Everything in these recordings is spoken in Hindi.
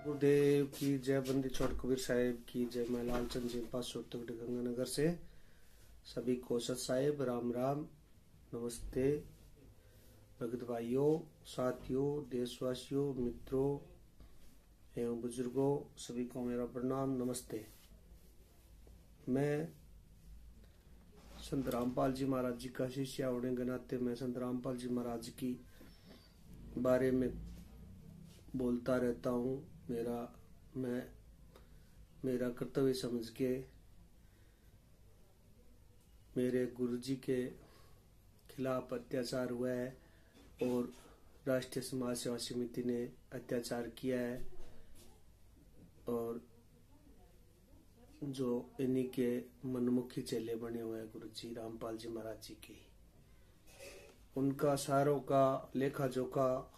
गुरुदेव की जय। बंदी छोड़ कबीर साहिब की जय। मैं लालचंद जी पास गंगानगर से सभी को सत साहिब राम राम नमस्ते। भगत भाइयों, साथियों, देशवासियों, मित्रों एवं बुजुर्गों, सभी को मेरा प्रणाम नमस्ते। मैं संत रामपाल जी महाराज जी का शिष्य होने के नाते मैं संत रामपाल जी महाराज की बारे में बोलता रहता हूँ। मेरा कर्तव्य समझ के मेरे गुरु जी के खिलाफ अत्याचार हुआ है और राष्ट्रीय समाज सेवा समिति ने अत्याचार किया है और जो इन्हीं के मनमुखी चेले बने हुए हैं गुरु जी रामपाल जी महाराज जी के, उनका सारों का लेखा जोखा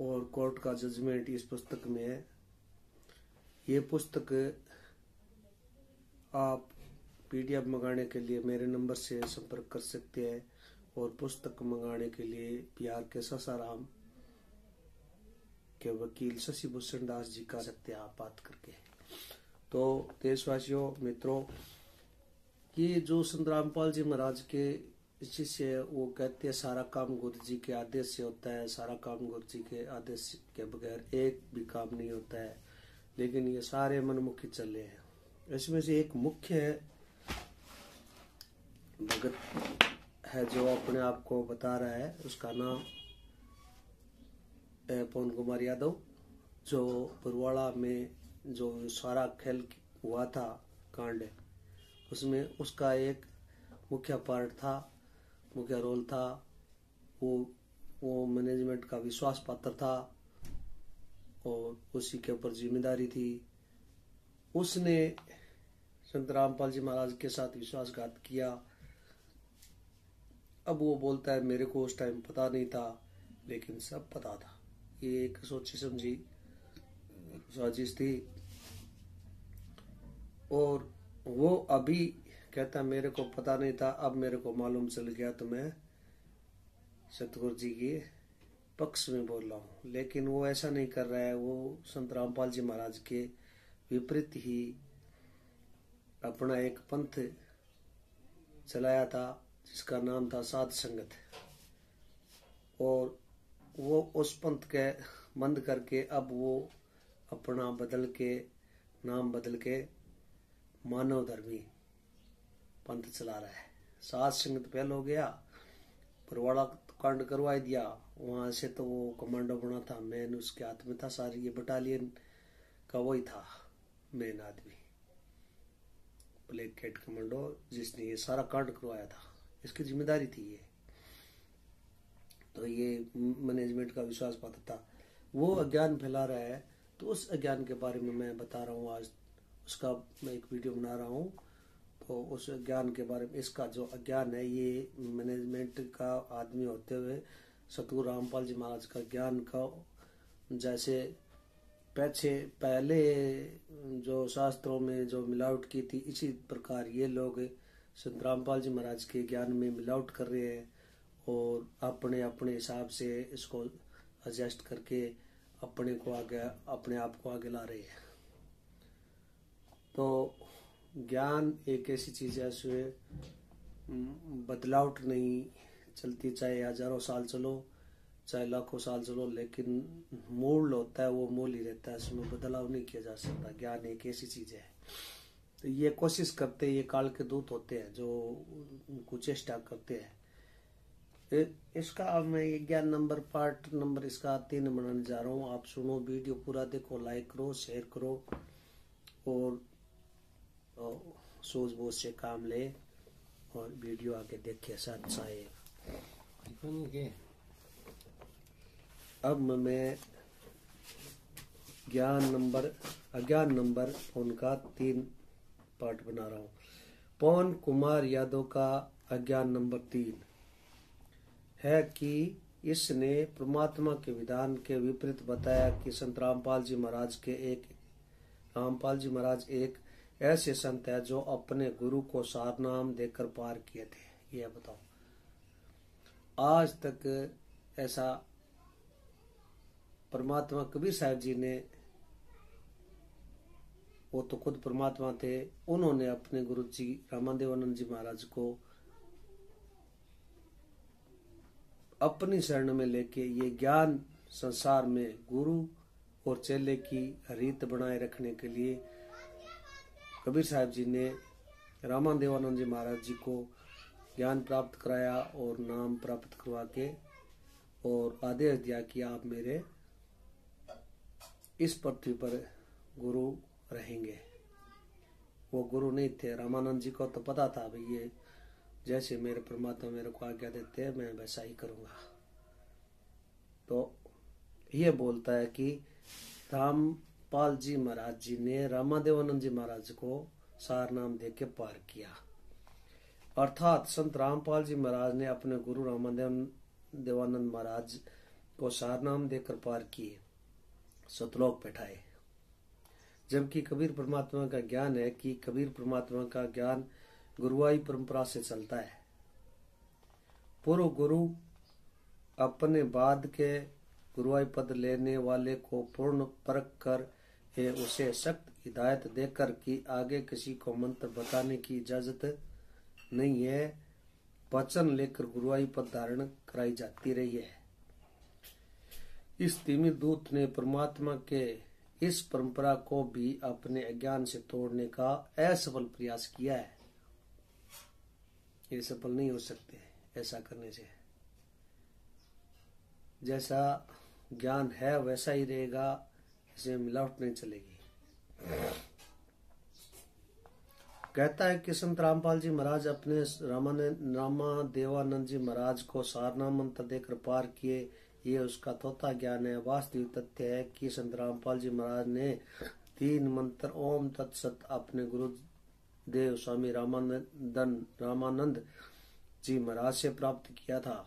और कोर्ट का जजमेंट इस पुस्तक में है। ये पुस्तक आप पीडीएफ मंगाने के लिए मेरे नंबर से संपर्क कर सकते हैं और पुस्तक मंगाने के लिए बिहार के सासाराम के वकील शशि भूषण दास जी का सकते हैं आप बात करके। तो देशवासियों, मित्रों, ये जो संत रामपाल जी महाराज के शिष्य है वो कहते हैं सारा काम गुरु जी के आदेश से होता है, सारा काम गुरु जी के आदेश के बगैर एक भी काम नहीं होता है, लेकिन ये सारे मनमुखी चले हैं। इसमें से एक मुख्य है भगत है जो अपने आप को बता रहा है, उसका नाम है पवन कुमार यादव। जो पुरवाड़ा में जो सारा खेल हुआ था कांड, उसमें उसका एक मुख्य पार्ट था, मुख्य रोल था। वो मैनेजमेंट का विश्वास पात्र था और उसी के ऊपर जिम्मेदारी थी। उसने संत रामपाल जी महाराज के साथ विश्वासघात किया। अब वो बोलता है मेरे को उस टाइम पता नहीं था, लेकिन सब पता था। ये एक सोची समझी साजिश थी और वो अभी कहता मेरे को पता नहीं था, अब मेरे को मालूम चल गया तो मैं सतगुरु जी के पक्ष में बोल रहा हूँ। लेकिन वो ऐसा नहीं कर रहा है। वो संत रामपाल जी महाराज के विपरीत ही अपना एक पंथ चलाया था जिसका नाम था साध संगत, और वो उस पंथ के बंद करके अब वो अपना नाम बदल के मानव धर्मी पंथ चला रहा है। साध संगत पहले हो गया, पुरवाड़ा कांड करवा दिया, वहां से तो वो कमांडो बना था, मैन उसके हाथ में था, सारी ये बटालियन का वही था मेन आदमी, ब्लैक कैट कमांडो, जिसने ये सारा कांड करवाया था, इसकी जिम्मेदारी थी ये। तो ये मैनेजमेंट का विश्वास पात्र था। वो अज्ञान फैला रहा है, तो उस अज्ञान के बारे में मैं बता रहा हूँ आज, उसका मैं एक वीडियो बना रहा हूँ। तो उस ज्ञान के बारे में, इसका जो अज्ञान है, ये मैनेजमेंट का आदमी होते हुए सतगुरु रामपाल जी महाराज का ज्ञान का, जैसे पहले जो शास्त्रों में जो मिलावट की थी, इसी प्रकार ये लोग संत रामपाल जी महाराज के ज्ञान में मिलावट कर रहे हैं और अपने अपने हिसाब से इसको एडजस्ट करके अपने आप को आगे ला रहे हैं। तो ज्ञान एक ऐसी चीज है, उसमें बदलावट नहीं चलती, चाहे हजारों साल चलो चाहे लाखों साल चलो, लेकिन मूल होता है वो मूल ही रहता है, उसमें बदलाव नहीं किया जा सकता। ज्ञान एक ऐसी चीज है। तो ये कोशिश करते हैं, ये काल के दूत होते हैं जो कुछ चेष्टा करते हैं। इसका अब मैं ये ज्ञान पार्ट नंबर इसका 3 बनाने जा रहा हूँ। आप सुनो, वीडियो पूरा देखो, लाइक करो, शेयर करो और सूझबूझ से काम ले और वीडियो आगे देखे साथ साहेब। अब मैं अज्ञान नंबर उनका 3 पार्ट बना रहा हूँ। पवन कुमार यादव का अज्ञान नंबर 3 है कि इसने परमात्मा के विधान के विपरीत बताया कि संत रामपाल जी महाराज एक ऐसे संत है जो अपने गुरु को सारनाम देकर पार किए थे। ये बताओ, आज तक ऐसा परमात्मा कबीर साहब जी ने, वो तो खुद परमात्मा थे, उन्होंने अपने गुरु जी रामादेवानंद जी महाराज को अपनी शरण में लेके ये ज्ञान संसार में गुरु और चेले की रीत बनाए रखने के लिए कबीर साहब जी ने रामादेवानंद जी महाराज जी को ज्ञान प्राप्त कराया और नाम प्राप्त करवा के और आदेश दिया कि आप मेरे इस पृथ्वी पर गुरु रहेंगे। वो गुरु नहीं थे, रामानंद जी को तो पता था भाई ये जैसे मेरे परमात्मा मेरे को आज्ञा देते हैं मैं वैसा ही करूंगा। तो ये बोलता है कि रामपाल जी महाराज जी ने रामादेवानंद जी महाराज को सार नाम दे के पार किया, अर्थात संत रामपाल जी महाराज ने अपने गुरु रामादेवानंद महाराज को सार नाम देकर पार किए, सतलोक बैठाए। जबकि कबीर परमात्मा का ज्ञान है कि कबीर परमात्मा का ज्ञान गुरुवाई परंपरा से चलता है। पूर्व गुरु अपने बाद के गुरुवाई पद लेने वाले को पूर्ण परख कर उसे सख्त हिदायत देकर कि आगे किसी को मंत्र बताने की इजाजत नहीं है, वचन लेकर गुरुवाई पद धारण कराई जाती रही है। इस तिमिर दूत ने परमात्मा के इस परंपरा को भी अपने अज्ञान से तोड़ने का असफल प्रयास किया है। ये सफल नहीं हो सकते ऐसा करने से। जैसा ज्ञान है वैसा ही रहेगा, इसमें मिलावट नहीं चलेगी। कहता है कि संत रामपाल जी महाराज अपने रामादेवानंद जी महाराज को सारनाम मंत्र देकर पार किए, ये उसका तोता ज्ञान है। वास्तविक तथ्य है कि संत रामपाल जी महाराज ने 3 मंत्र ओम तत्सत अपने गुरुदेव स्वामी रामानंद जी महाराज से प्राप्त किया था।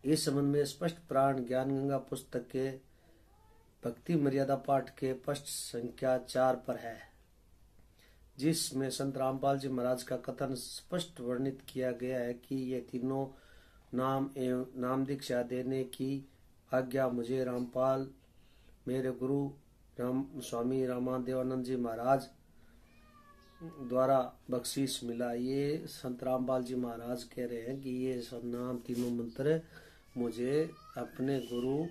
इस संबंध में स्पष्ट प्राण ज्ञान गंगा पुस्तक के भक्ति मर्यादा पाठ के पृष्ठ संख्या 4 पर है, जिसमें संत रामपाल जी महाराज का कथन स्पष्ट वर्णित किया गया है कि ये तीनों नाम एवं नाम दीक्षा देने की आज्ञा मुझे रामपाल मेरे गुरु स्वामी रामादेवानंद जी महाराज द्वारा बख्शीश मिला। ये संत रामपाल जी महाराज कह रहे हैं कि ये नाम तीनों मंत्र मुझे अपने गुरु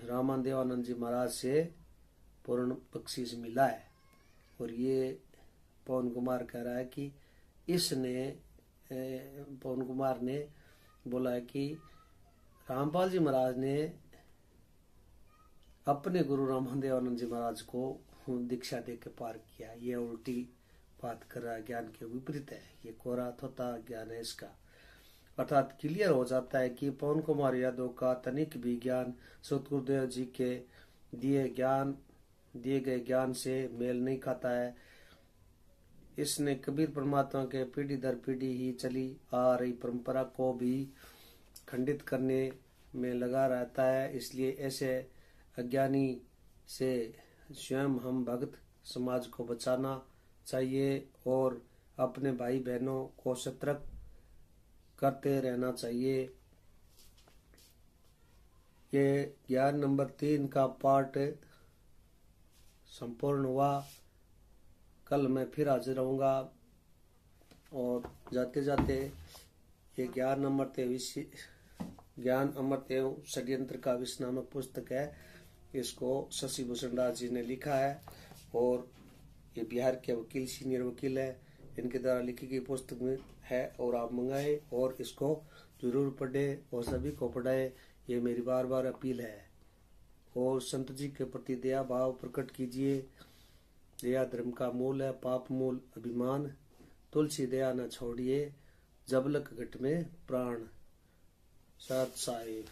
रामादेवानंद जी महाराज से पूर्ण बख्शीश मिला है। और ये पवन कुमार कह रहा है कि पवन कुमार ने बोला है कि रामपाल जी महाराज ने अपने गुरु रामादेवानंद जी महाराज को दीक्षा दे के पार किया। ये उल्टी बात कर रहा है, ज्ञान के विपरीत है, ये कोरा थोता ज्ञान है इसका। अर्थात क्लियर हो जाता है कि पवन कुमार यादव का तनिक भी ज्ञान सतगुरुदेव जी के दिए गए ज्ञान से मेल नहीं खाता है। इसने कबीर परमात्मा के पीढ़ी दर पीढ़ी ही चली आ रही परंपरा को भी खंडित करने में लगा रहता है। इसलिए ऐसे अज्ञानी से स्वयं हम भक्त समाज को बचाना चाहिए और अपने भाई बहनों को सतर्क करते रहना चाहिए। ये ज्ञान नंबर 3 का पार्ट संपूर्ण हुआ। कल मैं फिर हाजिर रहूंगा और जाते जाते ये ज्ञान अमृत एवं षड्यंत्र का विष नामक पुस्तक है, इसको शशि भूषण दास जी ने लिखा है और ये बिहार के वकील सीनियर वकील है, इनके द्वारा लिखी गई पुस्तक में है और आप मंगाए और इसको जरूर पढ़े और सभी को पढ़ाए, ये मेरी बार बार अपील है। और संत जी के प्रति दया भाव प्रकट कीजिए। दया धर्म का मूल है, पाप मूल अभिमान, तुलसी दया न छोड़िए, जबलक घट में प्राण। सत साहिब।